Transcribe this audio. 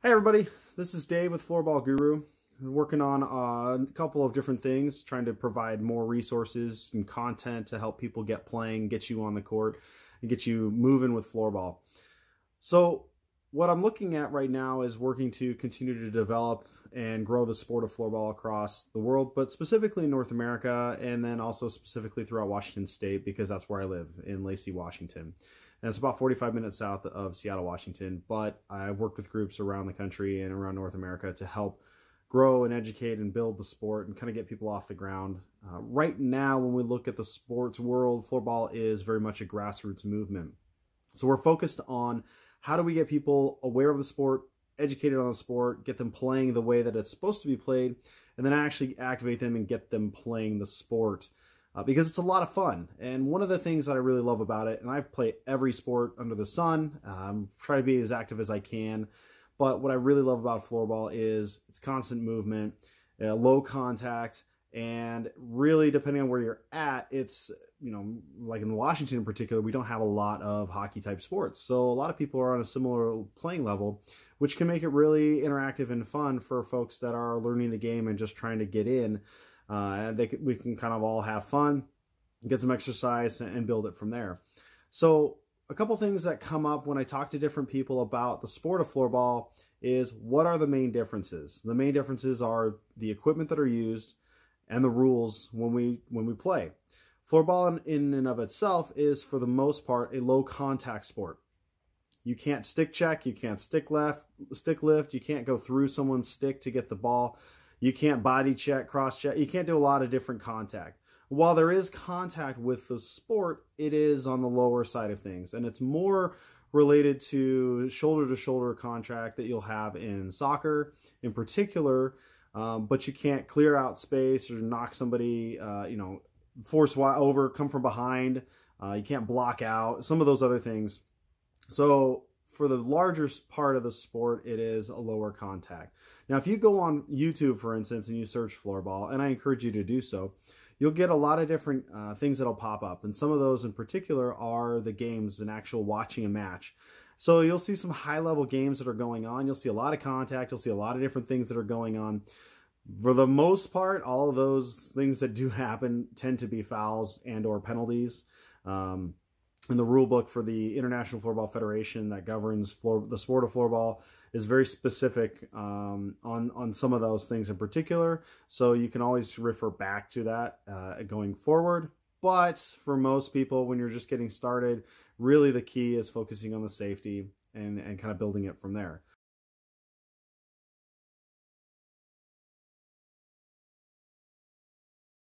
Hey everybody, this is Dave with Floorball Guru. I'm working on a couple of different things, trying to provide more resources and content to help people get playing, get you on the court, and get you moving with floorball. So what I'm looking at right now is working to continue to develop and grow the sport of floorball across the world, but specifically in North America, and then also specifically throughout Washington State, because that's where I live, in Lacey, Washington. And it's about 45 minutes south of Seattle, Washington, but I've worked with groups around the country and around North America to help grow and educate and build the sport and kind of get people off the ground. Right now, when we look at the sports world, floorball is very much a grassroots movement. So we're focused on how do we get people aware of the sport, educated on the sport, get them playing the way that it's supposed to be played, and then actually activate them and get them playing the sport. Because it's a lot of fun. And one of the things that I really love about it, and I've played every sport under the sun, try to be as active as I can, but what I really love about floorball is it's constant movement, low contact, and really depending on where you're at, it's, you know, like in Washington in particular, we don't have a lot of hockey type sports. So a lot of people are on a similar playing level, which can make it really interactive and fun for folks that are learning the game and just trying to get in. We can kind of all have fun, get some exercise, and build it from there. So a couple things that come up when I talk to different people about the sport of floorball is, what are the main differences? The main differences are the equipment that are used and the rules when we play. Floorball in and of itself is, for the most part, a low contact sport. You can't stick check, you can't stick lift, you can't go through someone's stick to get the ball. You can't body check, cross check. You can't do a lot of different contact. While there is contact with the sport, it is on the lower side of things. And it's more related to shoulder-to-shoulder contact that you'll have in soccer in particular. But you can't clear out space or knock somebody, force over, come from behind. You can't block out, some of those other things. So for the larger part of the sport, it is a lower contact. Now, if you go on YouTube, for instance, and you search floorball, and I encourage you to do so, you'll get a lot of different things that'll pop up. And some of those in particular are the games and actual watching a match. So you'll see some high-level games that are going on. You'll see a lot of contact. You'll see a lot of different things that are going on. For the most part, all of those things that do happen tend to be fouls and or penalties. In the rule book for the International Floorball Federation that governs the sport of floorball is very specific on some of those things in particular. So you can always refer back to that going forward. But for most people, when you're just getting started, really the key is focusing on the safety and kind of building it from there.